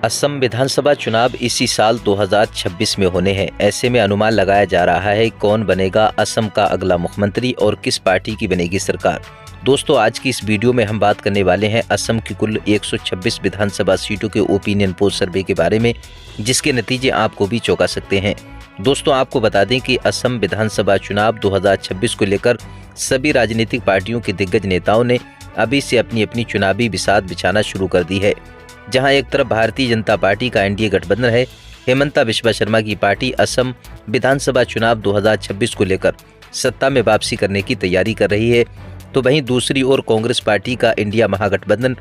असम विधानसभा चुनाव इसी साल 2026 में होने हैं। ऐसे में अनुमान लगाया जा रहा है कौन बनेगा असम का अगला मुख्यमंत्री और किस पार्टी की बनेगी सरकार। दोस्तों, आज की इस वीडियो में हम बात करने वाले हैं असम की कुल 126 विधानसभा सीटों के ओपिनियन पोल सर्वे के बारे में, जिसके नतीजे आपको भी चौंका सकते हैं। दोस्तों, आपको बता दें कि असम विधानसभा चुनाव 2026 को लेकर सभी राजनीतिक पार्टियों के दिग्गज नेताओं ने अभी से अपनी अपनी चुनावी बिसात बिछाना शुरू कर दी है। जहां एक तरफ भारतीय जनता पार्टी का एनडीए गठबंधन है, हेमंता बिस्वा शर्मा की पार्टी असम विधानसभा चुनाव 2026 को लेकर सत्ता में वापसी करने की तैयारी कर रही है, तो वहीं दूसरी ओर कांग्रेस पार्टी का इंडिया महागठबंधन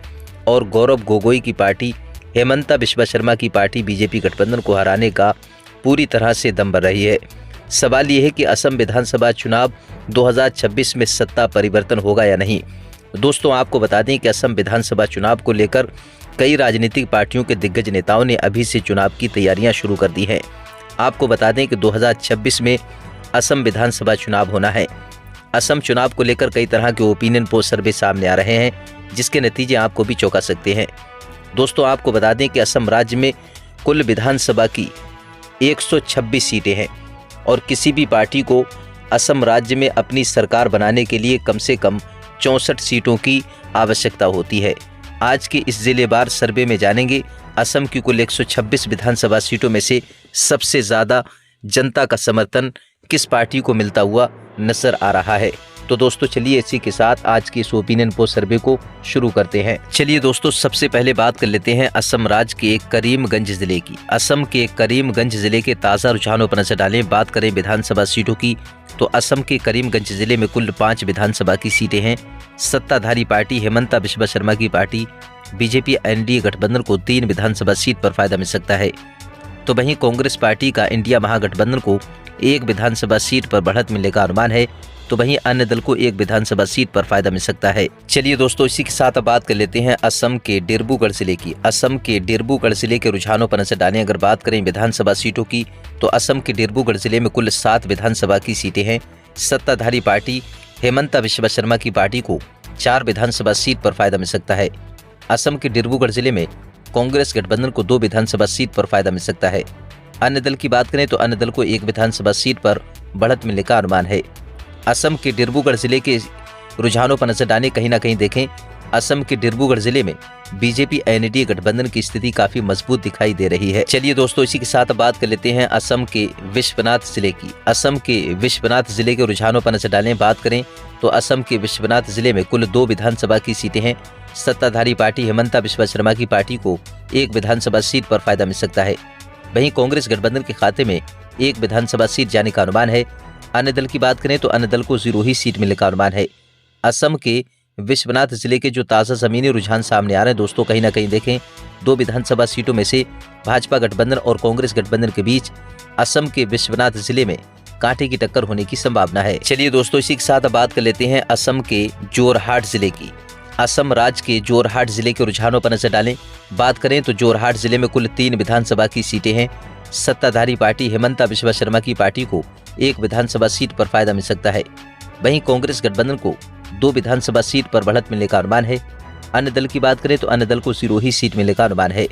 और गौरव गोगोई की पार्टी हेमंता बिस्वा शर्मा की पार्टी बीजेपी गठबंधन को हराने का पूरी तरह से दम भर रही है। सवाल ये है कि असम विधानसभा चुनाव 2026 में सत्ता परिवर्तन होगा या नहीं। दोस्तों, आपको बता दें कि असम विधानसभा चुनाव को लेकर कई राजनीतिक पार्टियों के दिग्गज नेताओं ने अभी से चुनाव की तैयारियां शुरू कर दी हैं। आपको बता दें कि 2026 में असम विधानसभा चुनाव होना है। असम चुनाव को लेकर कई तरह के ओपिनियन पोल सर्वे सामने आ रहे हैं, जिसके नतीजे आपको भी चौंका सकते हैं। दोस्तों, आपको बता दें कि असम राज्य में कुल विधानसभा की 126 सीटें हैं और किसी भी पार्टी को असम राज्य में अपनी सरकार बनाने के लिए कम से कम 64 सीटों की आवश्यकता होती है। आज के इस जिलेवार सर्वे में जानेंगे असम की कुल 126 विधानसभा सीटों में से सबसे ज़्यादा जनता का समर्थन किस पार्टी को मिलता हुआ नजर आ रहा है। तो दोस्तों, चलिए इसी के साथ आज के इस ओपिनियन पोल सर्वे को शुरू करते हैं। चलिए दोस्तों, सबसे पहले बात कर लेते हैं असम राज्य के करीमगंज जिले की। असम के करीमगंज जिले के ताज़ा रुझानों पर नजर डालें। बात करें विधानसभा सीटों की, तो असम के करीमगंज जिले में कुल 5 विधानसभा की सीटें हैं। सत्ताधारी पार्टी हेमंता बिस्वा शर्मा की पार्टी बीजेपी एनडीए गठबंधन को 3 विधानसभा सीट पर फायदा मिल सकता है, तो वहीं कांग्रेस पार्टी का इंडिया महागठबंधन को 1 विधानसभा सीट पर बढ़त मिलने का अनुमान है, तो वहीं अन्य दल को 1 विधानसभा सीट पर फायदा मिल सकता है। चलिए दोस्तों, इसी के साथ अब बात कर लेते हैं असम के डिब्रूगढ़ जिले की। असम के डिब्रूगढ़ जिले के रुझानों पर नजर डालें। अगर बात करें विधानसभा सीटों की, तो असम के डिब्रूगढ़ जिले में कुल 7 विधानसभा की सीटें हैं। सत्ताधारी पार्टी हेमंता बिस्वा शर्मा की पार्टी को 4 विधानसभा सीट पर फायदा मिल सकता है। असम के डिब्रूगढ़ जिले में कांग्रेस गठबंधन को 2 विधानसभा सीट पर फायदा मिल सकता है। अन्य दल की बात करें तो अन्य दल को 1 विधानसभा सीट पर बढ़त मिलने का अनुमान है। असम के डिब्रूगढ़ जिले के रुझानों पर नजर डालें। कहीं ना कहीं देखें, असम के डिब्रूगढ़ जिले में बीजेपी एनडीए गठबंधन की स्थिति काफी मजबूत दिखाई दे रही है। चलिए दोस्तों, इसी के साथ बात कर लेते हैं असम के विश्वनाथ जिले की। असम के विश्वनाथ जिले के रुझानों पर नजर डालें। बात करें तो असम के विश्वनाथ जिले में कुल 2 विधानसभा की सीटें हैं। सत्ताधारी पार्टी हेमंता बिस्वा शर्मा की पार्टी को 1 विधानसभा सीट पर फायदा मिल सकता है। वहीं कांग्रेस गठबंधन के खाते में 1 विधानसभा सीट जाने का अनुमान है। अन्य दल की बात करें तो अन्य दल को 0 ही सीट मिलने का अनुमान है। असम के विश्वनाथ जिले के जो ताज़ा ज़मीनी रुझान सामने आ रहे हैं दोस्तों, कहीं ना कहीं देखें, 2 विधानसभा सीटों में से भाजपा गठबंधन और कांग्रेस गठबंधन के बीच असम के विश्वनाथ जिले में कांटे की टक्कर होने की संभावना है। चलिए दोस्तों, इसी के साथ बात कर लेते हैं असम के जोरहाट जिले की। असम राज्य के जोरहाट जिले के रुझानों पर नजर डालें। बात करें तो जोरहाट जिले में कुल 3 विधानसभा की सीटें हैं। सत्ताधारी पार्टी हेमंता बिस्वा शर्मा की पार्टी को 1 विधानसभा सीट पर फायदा मिल सकता है। वहीं कांग्रेस गठबंधन को 2 विधानसभा सीट पर बढ़त मिलने का अनुमान है। अन्य दल की बात करें तो अन्य दल को 0 ही सीट मिलने का अनुमान है।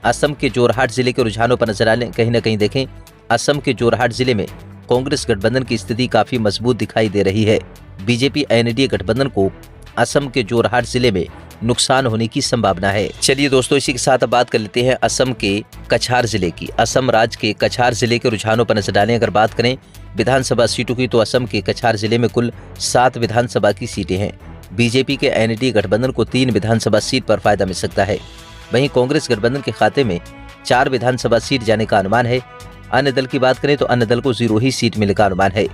असम के जोरहाट जिले के रुझानों पर नजर डालें। कहीं ना कहीं देखें, असम के जोरहाट जिले में कांग्रेस गठबंधन की स्थिति काफी मजबूत दिखाई दे रही है। बीजेपी एनडीए गठबंधन को असम के जोरहाट जिले में नुकसान होने की संभावना है। चलिए दोस्तों, इसी के साथ बात कर लेते हैं असम के कछार जिले की। असम राज्य के कछार जिले के रुझानों पर नजर डालें। अगर बात करें विधानसभा सीटों की, तो असम के कछार जिले में कुल 7 विधानसभा की सीटें हैं। बीजेपी के एनडीए गठबंधन को 3 विधानसभा सीट पर फायदा मिल सकता है। वहीं कांग्रेस गठबंधन के खाते में 4 विधानसभा सीट जाने का अनुमान है। अन्य दल की बात करें तो अन्य दल को 0 ही सीट मिलने का अनुमान है।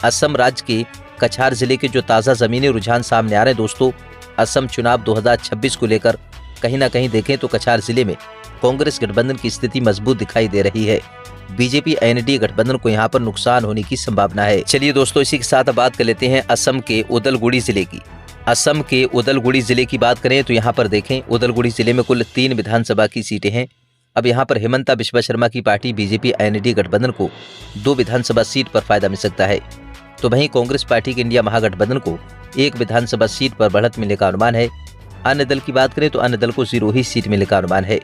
असम राज्य के कछार जिले के जो ताज़ा ज़मीनी रुझान सामने आ रहे हैं दोस्तों, असम चुनाव 2026 को लेकर कहीं ना कहीं देखें तो कछार जिले में कांग्रेस गठबंधन की स्थिति मजबूत दिखाई दे रही है। बीजेपी एनडीए गठबंधन को यहां पर नुकसान होने की संभावना है। चलिए दोस्तों, इसी के साथ बात कर लेते हैं असम के उदलगुड़ी जिले की। असम के उदलगुड़ी जिले की बात करें तो यहाँ पर देखें, उदलगुड़ी जिले में कुल 3 विधानसभा की सीटें हैं। अब यहाँ पर हेमंता बिस्वा शर्मा की पार्टी बीजेपी एनडीए गठबंधन को 2 विधानसभा सीट पर फायदा मिल सकता है, तो वहीं कांग्रेस पार्टी के इंडिया महागठबंधन को 1 विधानसभा सीट पर बढ़त मिलने का अनुमान है। अन्य दल की बात करें तो अन्य दल को 0 ही सीट मिलने का अनुमान है।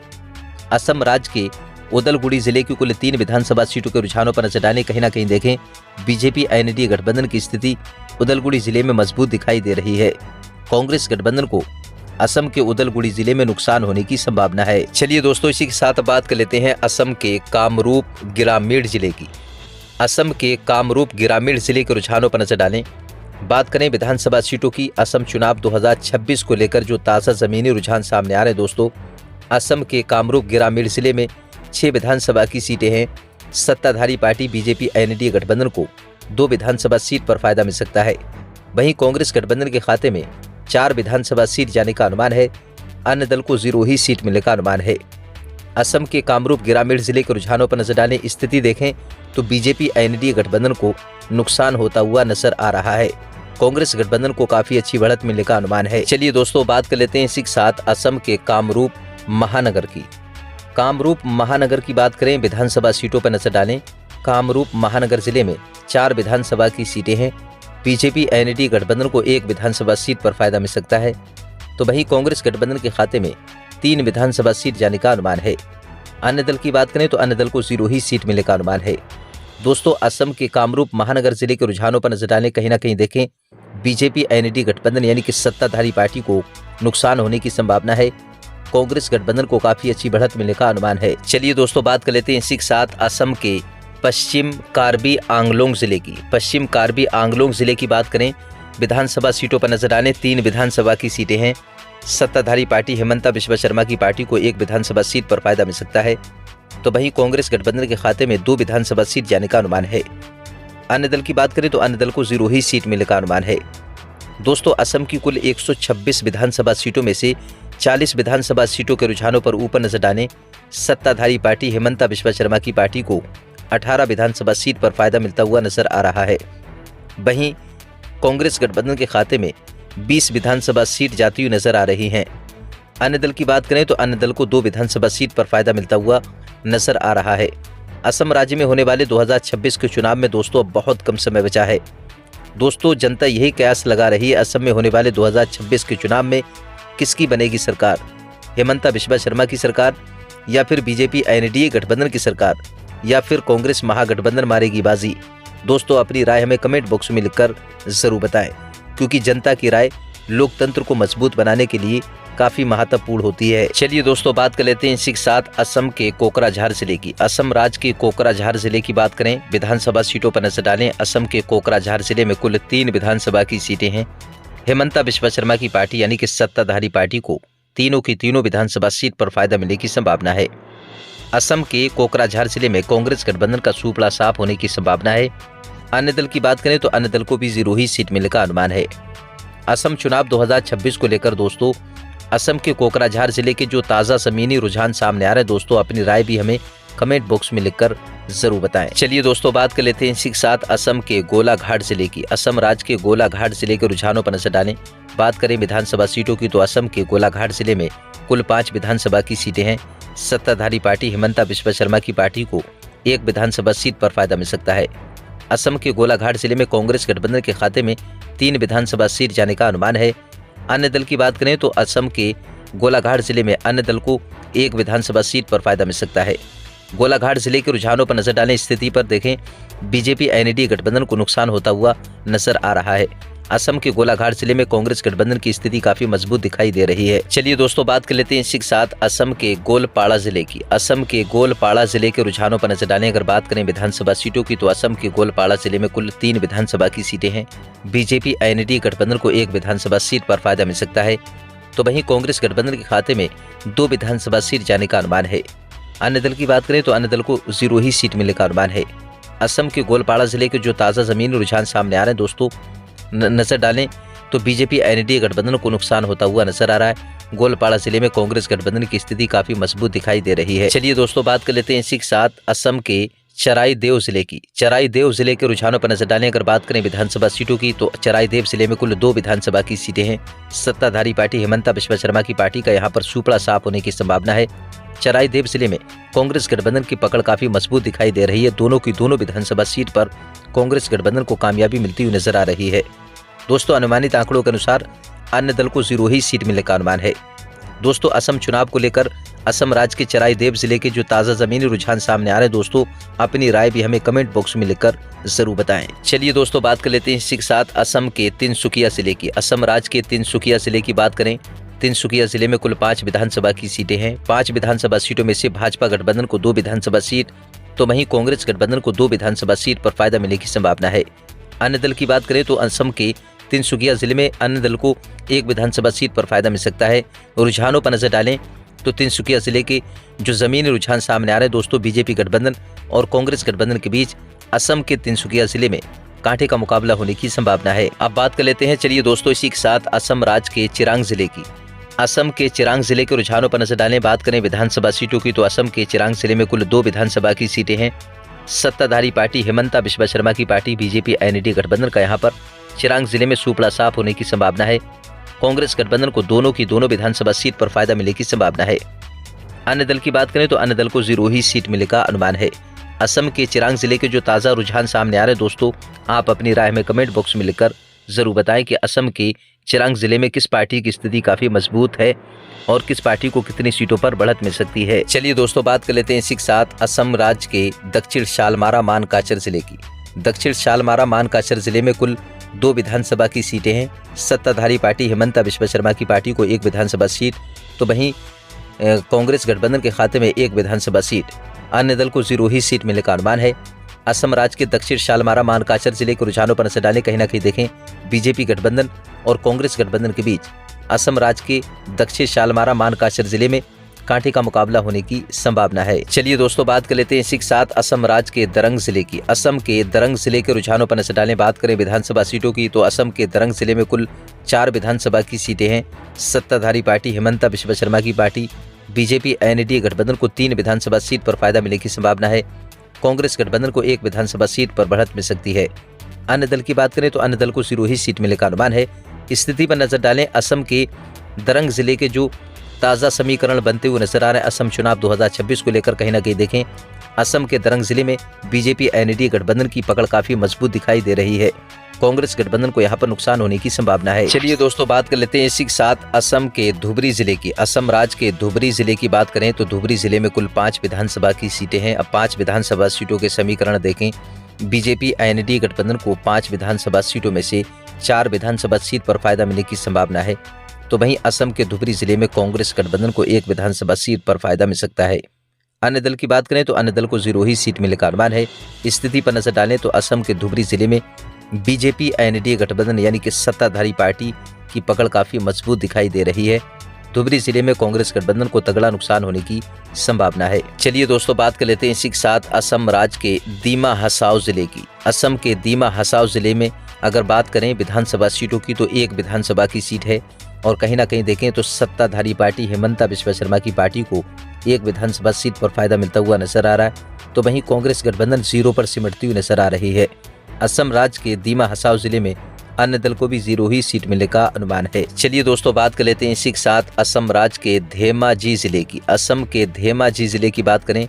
असम राज्य के उदलगुड़ी जिले की कुल 3 विधानसभा सीटों के रुझानों पर नजर डालें, कहीं ना कहीं देखें बीजेपी एनडीए गठबंधन की स्थिति उदलगुड़ी जिले में मजबूत दिखाई दे रही है। कांग्रेस गठबंधन को असम के उदलगुड़ी जिले में नुकसान होने की संभावना है। चलिए दोस्तों, इसी के साथ बात कर लेते हैं असम के कामरूप ग्रामीण जिले की। असम के कामरूप ग्रामीण जिले के रुझानों पर नजर डालें। बात करें विधानसभा सीटों की, असम चुनाव 2026 को लेकर जो ताज़ा जमीनी रुझान सामने आ रहे हैं दोस्तों, असम के कामरूप ग्रामीण जिले में 6 विधानसभा की सीटें हैं। सत्ताधारी पार्टी बीजेपी एनडीए गठबंधन को 2 विधानसभा सीट पर फायदा मिल सकता है। वहीं कांग्रेस गठबंधन के खाते में 4 विधानसभा सीट जाने का अनुमान है। अन्य दल को 0 ही सीट मिलने का अनुमान है। असम के कामरूप ग्रामीण जिले के रुझानों पर नजर डालें, स्थिति देखें तो बीजेपी एनडीए गठबंधन को नुकसान होता हुआ नजर आ रहा है। कांग्रेस गठबंधन को काफी अच्छी बढ़त मिलने का अनुमान है। चलिए दोस्तों, बात कर लेते हैं इसी के साथ असम के कामरूप महानगर की। कामरूप महानगर की बात करें, विधानसभा सीटों पर नजर डालें। कामरूप महानगर जिले में 4 विधानसभा की सीटें हैं। बीजेपी एनडीए गठबंधन को 1 विधानसभा सीट पर फायदा मिल सकता है, तो वहीं कांग्रेस गठबंधन के खाते में 3 विधानसभा सीट जाने का अनुमान है। अन्य दल की बात करें तो अन्य दल को 0 ही सीट मिलने का अनुमान है। दोस्तों, असम के कामरूप महानगर जिले के रुझानों पर नजर डालें, कहीं ना कहीं देखें बीजेपी एनडीए गठबंधन यानी कि सत्ताधारी पार्टी को नुकसान होने की संभावना है। कांग्रेस गठबंधन को काफी अच्छी बढ़त मिलने का अनुमान है। चलिए दोस्तों, बात कर लेते हैं इसी के साथ असम के पश्चिम कार्बी आंगलोंग जिले की। पश्चिम कार्बी आंगलोंग जिले की बात करें, विधानसभा सीटों पर नजर डालें, 3 विधानसभा की सीटें हैं। सत्ताधारी पार्टी हिमंता बिस्वा शर्मा की पार्टी को 1 विधानसभा सीट पर फायदा मिल सकता है, तो वहीं कांग्रेस गठबंधन के खाते में 2 विधानसभा सीट जाने का अनुमान है। अन्य दल की बात करें तो अन्य दल को 0 ही सीट मिलने का अनुमान है। दोस्तों, असम की कुल 126 विधानसभा सीटों में से 40 विधानसभा सीटों के रुझानों पर ऊपर नजर डालें, सत्ताधारी पार्टी हिमंता बिस्वा शर्मा की पार्टी को 18 विधानसभा सीट पर फायदा मिलता हुआ नजर आ रहा है। वहीं कांग्रेस गठबंधन के खाते में 20 विधानसभा सीट जाती हुई नजर आ रही हैं। अन्य दल की बात करें तो अन्य दल को 2 विधानसभा सीट पर फायदा मिलता हुआ नजर आ रहा है। असम राज्य में होने वाले 2026 के चुनाव में दोस्तों अब बहुत कम समय बचा है। दोस्तों, जनता यही कयास लगा रही है, असम में होने वाले 2026 के चुनाव में किसकी बनेगी सरकार, हिमंता बिस्वा शर्मा की सरकार या फिर बीजेपी एनडीए गठबंधन की सरकार या फिर कांग्रेस महागठबंधन मारेगी बाजी। दोस्तों, अपनी राय हमें कमेंट बॉक्स में लिखकर जरूर बताएं, क्योंकि जनता की राय लोकतंत्र को मजबूत बनाने के लिए काफी महत्वपूर्ण होती है। चलिए दोस्तों, बात कर लेते हैं इसी के साथ असम के कोकराझार जिले की। असम राज्य के कोकराझार जिले की बात करें, विधानसभा सीटों पर नजर डालें। असम के कोकराझार जिले में कुल 3 विधानसभा की सीटें हैं। हिमंता बिस्वा शर्मा की पार्टी यानी कि सत्ताधारी पार्टी को तीनों की तीनों विधानसभा सीट पर फायदा मिलने की संभावना है। असम के कोकराझार जिले में कांग्रेस गठबंधन का सूपड़ा साफ होने की संभावना है। अन्य दल की बात करें तो अन्य दल को भी 0 ही सीट मिलने का अनुमान है। असम चुनाव 2026 को लेकर दोस्तों असम के कोकराझार जिले के जो ताज़ा ज़मीनी रुझान सामने आ रहे हैं दोस्तों, अपनी राय भी हमें कमेंट बॉक्स में लिखकर जरूर बताएं। चलिए दोस्तों, बात कर लेते हैं इसी के साथ असम के गोलाघाट जिले की। असम राज्य के गोलाघाट जिले के रुझानों पर नजर डालें। बात करें विधानसभा सीटों की तो असम के गोलाघाट जिले में कुल 5 विधानसभा की सीटें हैं। सत्ताधारी पार्टी हिमंता बिस्वा शर्मा की पार्टी को 1 विधानसभा सीट पर फायदा मिल सकता है। असम के गोलाघाट जिले में कांग्रेस गठबंधन के खाते में 3 विधानसभा सीट जाने का अनुमान है। अन्य दल की बात करें तो असम के गोलाघाट जिले में अन्य दल को 1 विधानसभा सीट पर फायदा मिल सकता है। गोलाघाट जिले के रुझानों पर नजर डालें, स्थिति पर देखें बीजेपी एनडीए गठबंधन को नुकसान होता हुआ नजर आ रहा है। असम के गोलाघाट जिले में कांग्रेस गठबंधन की स्थिति काफी मजबूत दिखाई दे रही है। चलिए दोस्तों, बात कर लेते हैं इसी के साथ असम के गोलपाड़ा जिले की। असम के गोलपाड़ा जिले के रुझानों पर नजर डालें। अगर बात करें विधानसभा सीटों की तो असम के गोलपाड़ा जिले में कुल 3 विधानसभा की सीटें हैं। बीजेपी एनडीए गठबंधन को 1 विधानसभा सीट पर फायदा मिल सकता है, तो वहीं कांग्रेस गठबंधन के खाते में 2 विधानसभा सीट जाने का अनुमान है। अन्य दल की बात करें तो अन्य दल को 0 ही सीट मिलने का अनुमान है। असम के गोलपाड़ा जिले के जो ताज़ा जमीनी रुझान सामने आ रहे हैं दोस्तों, नजर डालें तो बीजेपी एनडीए गठबंधन को नुकसान होता हुआ नजर आ रहा है। गोलपाड़ा जिले में कांग्रेस गठबंधन की स्थिति काफी मजबूत दिखाई दे रही है। चलिए दोस्तों, बात कर लेते हैं इसी के साथ असम के चराईदेव जिले की। चराईदेव जिले के रुझानों पर नजर डालें। अगर बात करें विधानसभा सीटों की तो चराईदेव जिले में कुल 2 विधानसभा की सीटें हैं। सत्ताधारी पार्टी हिमंता बिस्वा शर्मा की पार्टी का यहां पर सूपड़ा साफ होने की संभावना है। चराईदेव जिले में कांग्रेस गठबंधन की पकड़ काफी मजबूत दिखाई दे रही है। दोनों की दोनों विधानसभा सीट पर कांग्रेस गठबंधन को कामयाबी मिलती हुई नजर आ रही है। दोस्तों, अनुमानित आंकड़ों के अनुसार अन्य दल को 0 ही सीट मिलने का अनुमान है। दोस्तों, असम चुनाव को लेकर असम राज्य के चराईदेव जिले के जो ताज़ा ज़मीनी रुझान सामने आ रहे हैं दोस्तों, अपनी राय भी हमें कमेंट बॉक्स में लिखकर ज़रूर बताएं। चलिए दोस्तों, बात कर लेते हैं इसी के साथ असम के तिनसुकिया जिले की। असम राज्य के तिनसुकिया जिले की बात करें, तिनसुकिया जिले में कुल 5 विधानसभा की सीटें हैं। 5 विधानसभा सीटों में से भाजपा गठबंधन को 2 विधानसभा सीट, तो वहीं कांग्रेस गठबंधन को 2 विधानसभा सीट पर फायदा मिलने की संभावना है। अन्य दल की बात करें तो असम के तिनसुकिया जिले में अन्य दल को 1 विधानसभा सीट पर फायदा मिल सकता है। रुझानों पर नजर डालें तो तिनसुकिया जिले के जो जमीनी रुझान सामने आ रहे हैं दोस्तों, बीजेपी गठबंधन और कांग्रेस गठबंधन के बीच असम के तिनसुकिया जिले में कांटे का मुकाबला होने की संभावना है। अब बात कर लेते हैं चलिए दोस्तों इसी के साथ असम राज्य के चिरांग जिले की। असम के चिरांग जिले के रुझानों पर नजर डालें। बात करें विधानसभा सीटों की तो असम के चिरांग जिले में कुल 2 विधानसभा की सीटें हैं। सत्ताधारी पार्टी हिमंता बिस्वा शर्मा की पार्टी बीजेपी एनडीए गठबंधन का यहाँ पर चिरांग जिले में सुपड़ा साफ होने की संभावना है। कांग्रेस गठबंधन को दोनों की दोनों विधानसभा सीट पर फायदा मिलने की संभावना है। अन्य दल की बात करें तो अन्य दल को 0 ही सीट मिलने का अनुमान है। असम के चिरांग जिले के जो ताज़ा रुझान सामने आ रहे हैं दोस्तों, आप अपनी राय में कमेंट बॉक्स में लिखकर जरूर बताएं कि असम के चिरांग जिले में किस पार्टी की स्थिति काफी मजबूत है और किस पार्टी को कितनी सीटों पर बढ़त मिल सकती है। चलिए दोस्तों, बात कर लेते हैं इसी के साथ असम राज्य के दक्षिण शालमारा मानकाचर जिले की। दक्षिण शालमारा मानकाचर जिले में कुल 2 विधानसभा की सीटें हैं। सत्ताधारी पार्टी हिमंता बिस्वा शर्मा की पार्टी को 1 विधानसभा सीट, तो वहीं कांग्रेस गठबंधन के खाते में 1 विधानसभा सीट। अन्य दल को 0 ही सीट मिलने का अनुमान है। असम राज्य के दक्षिण शालमारा मानकाचर जिले के रुझानों पर नजर डालें, कहीं ना कहीं देखें बीजेपी गठबंधन और कांग्रेस गठबंधन के बीच असम राज्य के दक्षिण शालमारा मानकाचर जिले में कांटे का मुकाबला होने की संभावना है। चलिए दोस्तों, बात कर लेते हैं इसी के साथ असम राज्य के दरंग जिले की। असम के दरंग जिले के रुझानों पर नजर डालें। बात करें विधानसभा सीटों की तो असम के दरंग जिले में कुल 4 विधानसभा की सीटें हैं। सत्ताधारी पार्टी हिमंता बिस्वा शर्मा की पार्टी बीजेपी एनडीए गठबंधन को 3 विधानसभा सीट पर फायदा मिलने की संभावना है। कांग्रेस गठबंधन को 1 विधानसभा सीट पर बढ़त मिल सकती है। अन्य दल की बात करें तो अन्य दल को 0 ही सीट मिलने का अनुमान है। स्थिति पर नजर डालें, असम के दरंग जिले के जो ताज़ा समीकरण बनते हुए नजर आ रहे हैं असम चुनाव 2026 को लेकर, कहीं ना कहीं देखें असम के दरंग जिले में बीजेपी एनडीए गठबंधन की पकड़ काफी मजबूत दिखाई दे रही है। कांग्रेस गठबंधन को यहाँ पर नुकसान होने की संभावना है। चलिए दोस्तों, बात कर लेते हैं इसी के साथ असम के धुबरी जिले की। असम राज्य के धुबरी जिले की बात करें तो धुबरी जिले में कुल 5 विधानसभा की सीटें हैं। अब 5 विधानसभा सीटों के समीकरण देखें, बीजेपी एनडीए गठबंधन को 5 विधानसभा सीटों में से 4 विधानसभा सीट पर फायदा मिलने की संभावना है, तो वहीं असम के धुबरी जिले में कांग्रेस गठबंधन को 1 विधानसभा सीट पर फायदा मिल सकता है। अन्य दल की बात करें तो अन्य दल को 0 ही सीट मिलने का अनुमान है। स्थिति पर नजर डालें तो असम के धुबरी जिले में बीजेपी एनडीए गठबंधन यानी कि सत्ताधारी पार्टी की पकड़ काफी मजबूत दिखाई दे रही है। धुबरी जिले में कांग्रेस गठबंधन को तगड़ा नुकसान होने की संभावना है। चलिए दोस्तों, बात कर लेते हैं इसी के साथ असम राज्य के दीमा हसाओ जिले की। असम के दीमा हसाओ जिले में अगर बात करें विधानसभा सीटों की तो 1 विधानसभा की सीट है और कहीं ना कहीं देखें तो सत्ताधारी पार्टी हिमंता बिस्वा शर्मा की पार्टी को 1 विधानसभा सीट पर फायदा मिलता हुआ नजर आ रहा है, तो वहीं कांग्रेस गठबंधन 0 पर सिमटती हुई नजर आ रही है। असम राज्य के दीमा हसाओ जिले में अन्य दल को भी 0 ही सीट मिलने का अनुमान है। चलिए दोस्तों, बात कर लेते हैं इसी के साथ असम राज्य के धेमाजी जिले की। असम के धेमाजी जिले की बात करें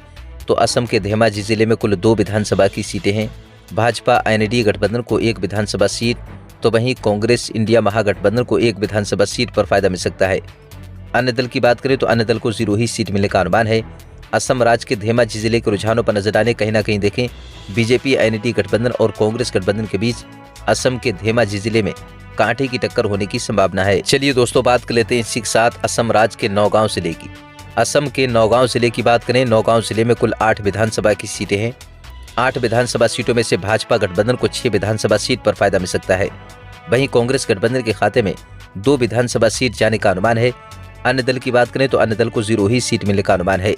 तो असम के धेमाजी जिले में कुल 2 विधानसभा की सीटें हैं। भाजपा एनडीए गठबंधन को 1 विधानसभा सीट, तो वहीं कांग्रेस इंडिया महागठबंधन को 1 विधानसभा सीट पर फायदा मिल सकता है। अन्य दल की बात करें तो अन्य दल को 0 ही सीट मिलने का अनुमान है। असम राज्य के धेमाजी जिले के रुझानों पर नजर डालें, कहीं ना कहीं देखें बीजेपी एनडीए गठबंधन और कांग्रेस गठबंधन के बीच असम के धेमाजी जिले में कांटे की टक्कर होने की संभावना है। चलिए दोस्तों, बात कर लेते हैं इसी के साथ असम राज्य के नौगांव जिले की। असम के नौगांव जिले की बात करें, नौगांव जिले में कुल 8 विधानसभा की सीटें हैं। 8 विधानसभा सीटों में से भाजपा गठबंधन को 6 विधानसभा सीट पर फायदा मिल सकता है। वहीं कांग्रेस गठबंधन के खाते में 2 विधानसभा सीट जाने का अनुमान है। अन्य दल की बात करें तो अन्य दल को 0 ही सीट मिलने का अनुमान है।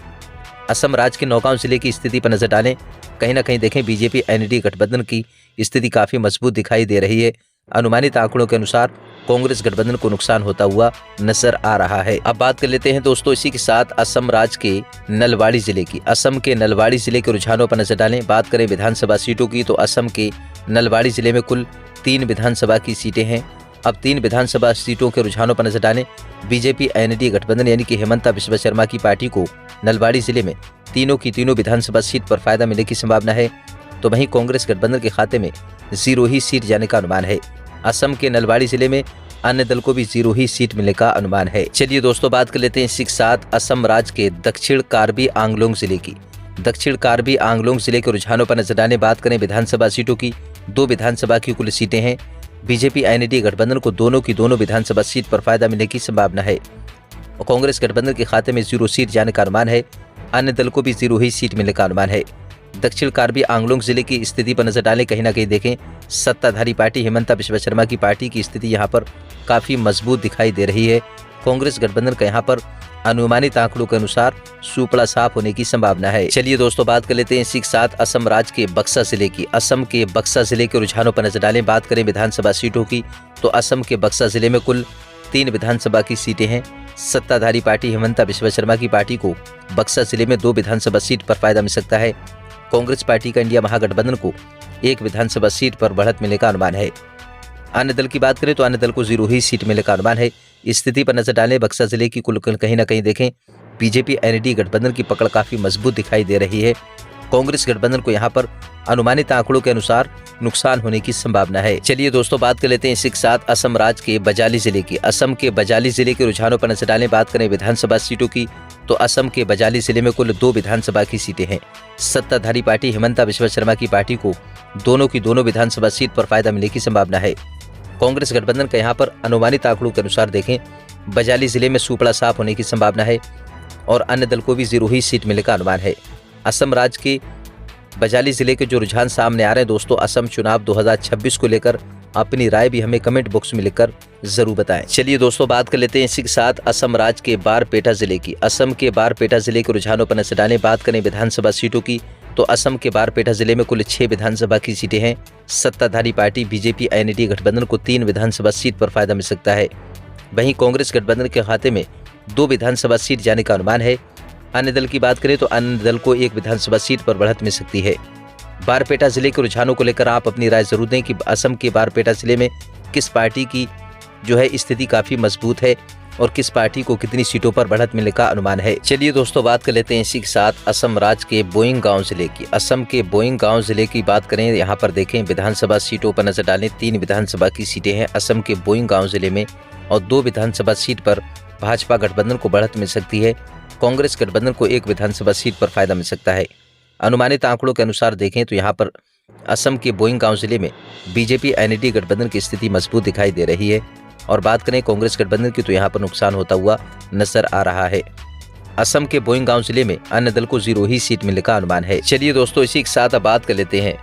असम राज्य के नौगांव जिले की स्थिति पर नजर डालें, कहीं ना कहीं देखें बीजेपी एनडीए गठबंधन की स्थिति काफी मजबूत दिखाई दे रही है। अनुमानित आंकड़ों के अनुसार कांग्रेस गठबंधन को नुकसान होता हुआ नजर आ रहा है। अब बात कर लेते हैं दोस्तों इसी के साथ असम राज्य के नलवाड़ी जिले की। असम के नलवाड़ी जिले के रुझानों पर नजर डालें। बात करें विधानसभा सीटों की तो असम के नलवाड़ी जिले में कुल 3 विधानसभा की सीटें हैं। अब 3 विधानसभा सीटों के रुझानों पर नजर डालें, बीजेपी एनडीए गठबंधन यानी कि हिमंता बिस्वा शर्मा की पार्टी को नलवाड़ी जिले में तीनों की तीनों विधानसभा सीट पर फायदा मिलने की संभावना है, तो वहीं कांग्रेस गठबंधन के खाते में 0 ही सीट जाने का अनुमान है। असम के नलवाड़ी जिले में अन्य दल को भी 0 ही सीट मिलने का अनुमान है। चलिए दोस्तों बात कर लेते हैं इसी के साथ असम राज्य के दक्षिण कार्बी आंगलोंग जिले की। दक्षिण कार्बी आंगलोंग जिले के रुझानों पर नजर डालें। बात करें विधानसभा सीटों की, 2 विधानसभा की कुल सीटें हैं। बीजेपी एनडीए गठबंधन को दोनों की दोनों विधानसभा सीट पर फायदा मिलने की संभावना है और कांग्रेस गठबंधन के खाते में 0 सीट जाने का अनुमान है। अन्य दल को भी 0 ही सीट मिलने का अनुमान है। दक्षिण कार्बी आंगलोंग जिले की स्थिति पर नजर डालें। कहीं ना कहीं देखें सत्ताधारी पार्टी हिमंता बिश्वा शर्मा की पार्टी की स्थिति यहाँ पर काफी मजबूत दिखाई दे रही है। कांग्रेस गठबंधन का यहाँ पर अनुमानित आंकड़ों के अनुसार सुपड़ा साफ होने की संभावना है। चलिए दोस्तों बात कर लेते हैं इसी के साथ असम राज्य के बक्सा जिले की। असम के बक्सा जिले के रुझानों पर नजर डालें। बात करें विधानसभा सीटों की तो असम के बक्सा जिले में कुल 3 विधानसभा की सीटें हैं। सत्ताधारी पार्टी हिमंता बिश्वा शर्मा की पार्टी को बक्सा जिले में 2 विधानसभा सीट पर फायदा मिल सकता है। कांग्रेस पार्टी का इंडिया महागठबंधन को 1 विधानसभा सीट पर बढ़त मिलने का अनुमान है। अन्य दल की बात करें तो अन्य दल को 0 ही सीट मिलने का अनुमान है। स्थिति पर नजर डालें बक्सा जिले की कुल कहीं ना कहीं देखें बीजेपी एनडीए गठबंधन की पकड़ काफी मजबूत दिखाई दे रही है। कांग्रेस गठबंधन को यहाँ पर अनुमानित आंकड़ों के अनुसार नुकसान होने की संभावना है। चलिए दोस्तों बात कर लेते हैं इसी के साथ असम राज्य के बजाली जिले की। असम के बजाली जिले के रुझानों पर नजर डालें। बात करें विधानसभा सीटों की तो असम के बजाली जिले में कुल 2 विधानसभा की सीटें हैं। सत्ताधारी पार्टी हिमंता बिश्वा शर्मा की पार्टी को दोनों की दोनों विधानसभा सीट पर फायदा मिलने की संभावना है। कांग्रेस गठबंधन का यहाँ पर अनुमानित आंकड़ों के अनुसार देखें बजाली जिले में सुपड़ा साफ होने की संभावना है और अन्य दल को भी 0 ही सीट मिलने का अनुमान है। असम राज्य के बजाली जिले के जो रुझान सामने आ रहे हैं दोस्तों, असम चुनाव 2026 को लेकर अपनी राय भी हमें कमेंट बॉक्स में लिखकर जरूर बताएं। चलिए दोस्तों बात कर लेते हैं इसी के साथ असम राज्य के बारपेटा जिले की। असम के बारपेटा जिले के रुझानों पर नजर डालें। बात करें विधानसभा सीटों की तो असम के बारपेटा जिले में कुल 6 विधानसभा की सीटें हैं। सत्ताधारी पार्टी बीजेपी एनडीए गठबंधन को 3 विधानसभा सीट पर फायदा मिल सकता है। वहीं कांग्रेस गठबंधन के खाते में 2 विधानसभा सीट जाने का अनुमान है। अन्य दल की बात करें तो अन्य दल को 1 विधानसभा सीट पर बढ़त मिल सकती है। बारपेटा जिले के रुझानों को लेकर आप अपनी राय जरूर दें कि असम के बारपेटा जिले में किस पार्टी की जो है स्थिति काफी मजबूत है और किस पार्टी को कितनी सीटों पर बढ़त मिलने का अनुमान है। चलिए दोस्तों बात कर लेते हैं इसी के साथ असम राज्य के बोइंग गांव जिले की। असम के बोइंग गांव जिले की बात करें, यहाँ पर देखें विधानसभा सीटों पर नजर डालें। 3 विधानसभा की सीटें हैं असम के बोइंग गांव जिले में और 2 विधानसभा सीट पर भाजपा गठबंधन को बढ़त मिल सकती है। कांग्रेस गठबंधन को 1 विधानसभा सीट पर फायदा मिल सकता है। अनुमानित आंकड़ों के अनुसार देखें तो यहाँ पर असम के बोइंग गांव जिले में बीजेपी एनडीए गठबंधन की स्थिति मजबूत दिखाई दे रही है और बात करें कांग्रेस गठबंधन की तो यहाँ पर नुकसान होता हुआ नजर आ रहा है। असम के बोइंग गांव जिले में अन्य दल को 0 ही सीट मिलने का अनुमान है। चलिए दोस्तों इसी के साथ अब बात कर लेते हैं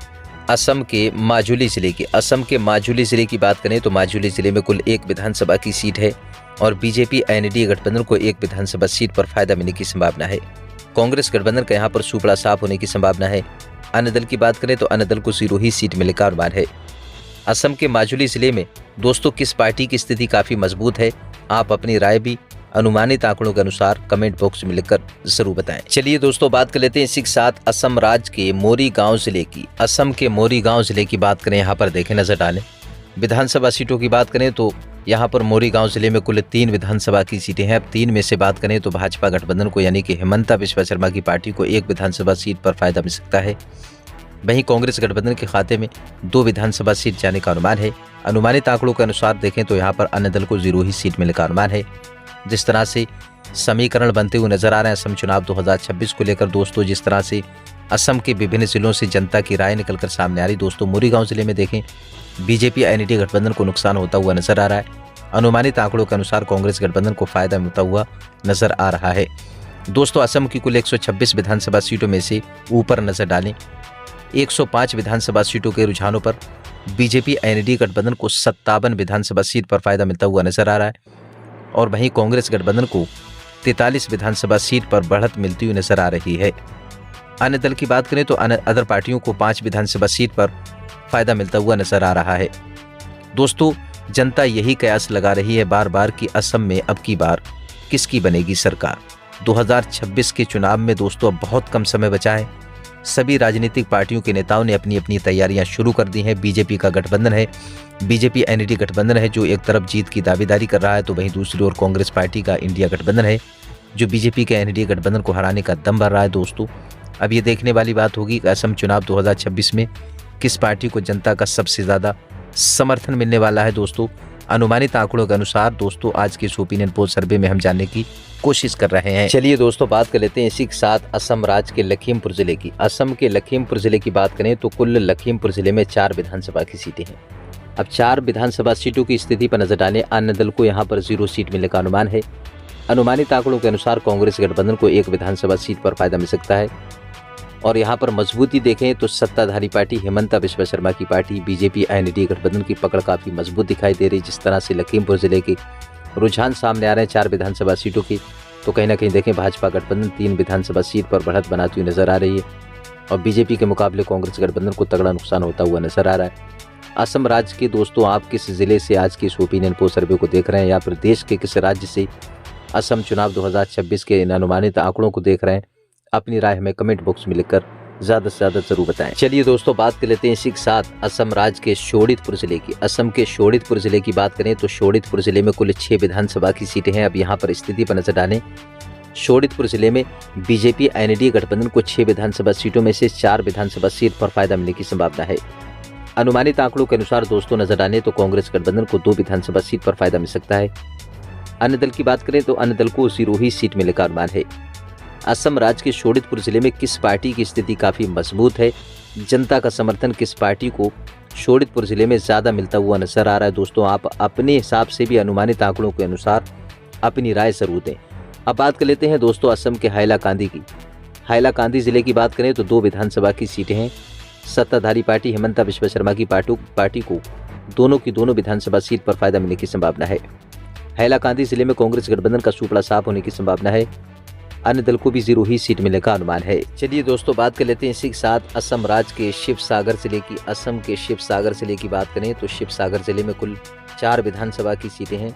असम के माजुली जिले की। असम के माजुली जिले की बात करें तो माजुली जिले में कुल 1 विधानसभा की सीट है और बीजेपी एनडीए गठबंधन को 1 विधानसभा सीट पर फायदा मिलने की संभावना है। कांग्रेस गठबंधन का यहाँ पर सुपड़ा साफ होने की संभावना है। अन्य दल की बात करें तो अन्य दल को 0 ही सीट मिलने का अनुमान है। असम के माजुली जिले में दोस्तों किस पार्टी की स्थिति काफी मजबूत है, आप अपनी राय भी अनुमानित आंकड़ों के अनुसार कमेंट बॉक्स में लिखकर जरूर बताएं। चलिए दोस्तों बात कर लेते हैं इसी के साथ असम राज्य के मोरी गांव जिले की। असम के मोरी गांव जिले की बात करें, यहाँ पर देखें नजर डालें विधानसभा सीटों की बात करें तो यहाँ पर मोरी गांव जिले में कुल 3 विधानसभा की सीटें हैं। अब 3 में से बात करें तो भाजपा गठबंधन को यानी कि हिमंता बिश्वा शर्मा की पार्टी को 1 विधानसभा सीट पर फायदा मिल सकता है। वहीं कांग्रेस गठबंधन के खाते में 2 विधानसभा सीट जाने का अनुमान है। अनुमानित आंकड़ों के अनुसार देखें तो यहाँ पर अन्य दल को 0 ही सीट मिलने का अनुमान है। जिस तरह से समीकरण बनते हुए नजर आ रहे हैं असम चुनाव 2026 को लेकर दोस्तों, जिस तरह से असम के विभिन्न जिलों से जनता की राय निकलकर सामने आ रही दोस्तों, मोरी गांव जिले में देखें बीजेपी एनडीए गठबंधन को नुकसान होता हुआ नजर आ रहा है। अनुमानित आंकड़ों के अनुसार कांग्रेस गठबंधन को फायदा मिलता हुआ नजर आ रहा है। दोस्तों असम की कुल 126 विधानसभा सीटों में से ऊपर नजर डालें 105 विधानसभा सीटों के रुझानों पर बीजेपी एनडीए गठबंधन को 57 विधानसभा सीट पर फायदा मिलता हुआ नजर आ रहा है और वहीं कांग्रेस गठबंधन को 43 विधानसभा सीट पर बढ़त मिलती हुई नजर आ रही है। अन्य दल की बात करें तो अदर पार्टियों को 5 विधानसभा सीट पर फायदा मिलता हुआ नजर आ रहा है। दोस्तों जनता यही कयास लगा रही है बार बार कि असम में अब की बार किसकी बनेगी सरकार। 2026 के चुनाव में दोस्तों अब बहुत कम समय बचा है। सभी राजनीतिक पार्टियों के नेताओं ने अपनी अपनी तैयारियां शुरू कर दी हैं। बीजेपी का गठबंधन है, बीजेपी एनडीए गठबंधन है जो एक तरफ जीत की दावेदारी कर रहा है, तो वहीं दूसरी ओर कांग्रेस पार्टी का इंडिया गठबंधन है जो बीजेपी के एनडीए गठबंधन को हराने का दम भर रहा है। दोस्तों अब ये देखने वाली बात होगी कि असम चुनाव 2026 में किस पार्टी को जनता का सबसे ज़्यादा समर्थन मिलने वाला है। दोस्तों अनुमानित आंकड़ों के अनुसार दोस्तों आज के इस ओपिनियन पोल सर्वे में हम जानने की कोशिश कर रहे हैं। चलिए दोस्तों बात कर लेते हैं इसी के साथ असम राज्य के लखीमपुर जिले की। असम के लखीमपुर जिले की बात करें तो कुल लखीमपुर जिले में 4 विधानसभा की सीटें हैं। अब 4 विधानसभा सीटों की स्थिति पर नजर डालें, अन्य दल को यहाँ पर 0 सीट मिलने का अनुमान है। अनुमानित आंकड़ों के अनुसार कांग्रेस गठबंधन को 1 विधानसभा सीट पर फायदा मिल सकता है। और यहाँ पर मजबूती देखें तो सत्ताधारी पार्टी हिमंता बिस्वा शर्मा की पार्टी बीजेपी एनडीए गठबंधन की पकड़ काफी मजबूत दिखाई दे रही है। जिस तरह से लखीमपुर जिले के रुझान सामने आ रहे हैं 4 विधानसभा सीटों की, तो कहीं ना कहीं देखें भाजपा गठबंधन 3 विधानसभा सीट पर बढ़त बनाती हुई नजर आ रही है और बीजेपी के मुकाबले कांग्रेस गठबंधन को तगड़ा नुकसान होता हुआ नजर आ रहा है। असम राज्य के दोस्तों आप किस जिले से आज के इस ओपिनियन पोल सर्वे को देख रहे हैं या फिर देश के किस राज्य से असम चुनाव 2026 के इन अनुमानित आंकड़ों को देख रहे हैं, अपनी राय हमें कमेंट बॉक्स में लिखकर ज्यादा से ज्यादा जरूर बताएं। चलिए दोस्तों बात कर लेते हैं इसी के साथ असम राज्य के शोणितपुर जिले की। असम के शोणितपुर जिले की बात करें तो शोणितपुर जिले में कुल 6 विधानसभा की सीटें हैं। अब यहाँ पर स्थिति पर नजर डालें, शोणितपुर जिले में बीजेपी एनडीए गठबंधन को 6 विधानसभा सीटों में से 4 विधानसभा सीट पर फायदा मिलने की संभावना है। अनुमानित आंकड़ों के अनुसार दोस्तों नजर डालें तो कांग्रेस गठबंधन को 2 विधानसभा सीट पर फायदा मिल सकता है। अन्य दल की बात करें तो अन्य दल को 0 ही सीट मिलने का अनुमान है। असम राज्य के शोणितपुर जिले में किस पार्टी की स्थिति काफी मजबूत है, जनता का समर्थन किस पार्टी को शोणितपुर जिले में ज्यादा मिलता हुआ नजर आ रहा है, दोस्तों आप अपने हिसाब से भी अनुमानित आंकड़ों के अनुसार अपनी राय जरूर दें। अब बात कर लेते हैं दोस्तों असम के हैलाकांदी की। हैलाकांदी जिले की बात करें तो 2 विधानसभा की सीटें हैं। सत्ताधारी पार्टी हिमंता बिस्वा शर्मा की पार्टी को दोनों की दोनों विधानसभा सीट पर फायदा मिलने की संभावना है। हैलाकांदी जिले में कांग्रेस गठबंधन का सुपड़ा साफ होने की संभावना है। अन्य दल को भी 0 ही सीट मिलने का अनुमान है। चलिए दोस्तों बात कर लेते हैं इसी के साथ असम राज्य के शिवसागर जिले की। असम के शिवसागर जिले की बात करें तो शिवसागर जिले में कुल 4 विधानसभा की सीटें हैं।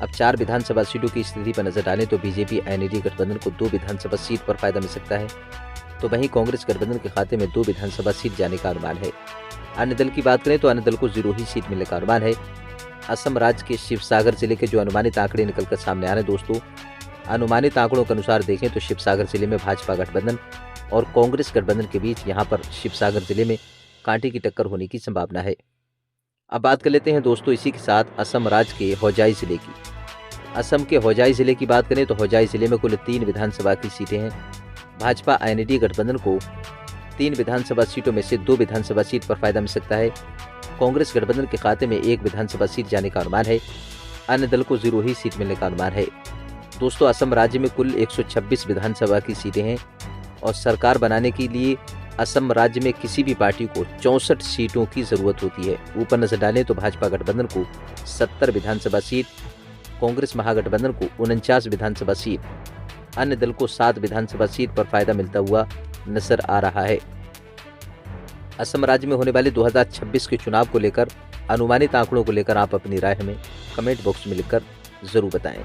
अब 4 विधानसभा सीटों की स्थिति पर नजर डालें तो बीजेपी एनडीए गठबंधन को 2 विधानसभा सीट पर फायदा मिल सकता है, तो वहीं कांग्रेस गठबंधन के खाते में 2 विधानसभा सीट जाने का अनुमान है। अन्य दल की बात करें तो अन्य दल को 0 ही सीट मिलने का अनुमान है। असम राज्य के शिवसागर जिले के जो अनुमानित आंकड़े निकलकर सामने आ रहे हैं दोस्तों, अनुमानित आंकड़ों के अनुसार देखें तो शिवसागर जिले में भाजपा गठबंधन और कांग्रेस गठबंधन के बीच यहां पर शिवसागर जिले में कांटे की टक्कर होने की संभावना है। अब बात कर लेते हैं दोस्तों इसी के साथ असम राज्य के होजाई जिले की। असम के होजाई जिले की बात करें तो होजाई जिले में कुल 3 विधानसभा की सीटें हैं। भाजपा एनडीए गठबंधन को 3 विधानसभा सीटों में से 2 विधानसभा सीट पर फायदा मिल सकता है। कांग्रेस गठबंधन के खाते में 1 विधानसभा सीट जाने का अनुमान है। अन्य दल को 0 ही सीट मिलने का अनुमान है। दोस्तों असम राज्य में कुल 126 विधानसभा की सीटें हैं और सरकार बनाने के लिए असम राज्य में किसी भी पार्टी को 64 सीटों की जरूरत होती है। ऊपर नजर डालें तो भाजपा गठबंधन को 70 विधानसभा सीट, कांग्रेस महागठबंधन को 49 विधानसभा सीट, अन्य दल को 7 विधानसभा सीट पर फायदा मिलता हुआ नजर आ रहा है। असम राज्य में होने वाले 2026 के चुनाव को लेकर अनुमानित आंकड़ों को लेकर आप अपनी राय हमें कमेंट बॉक्स में लिखकर जरूर बताएं।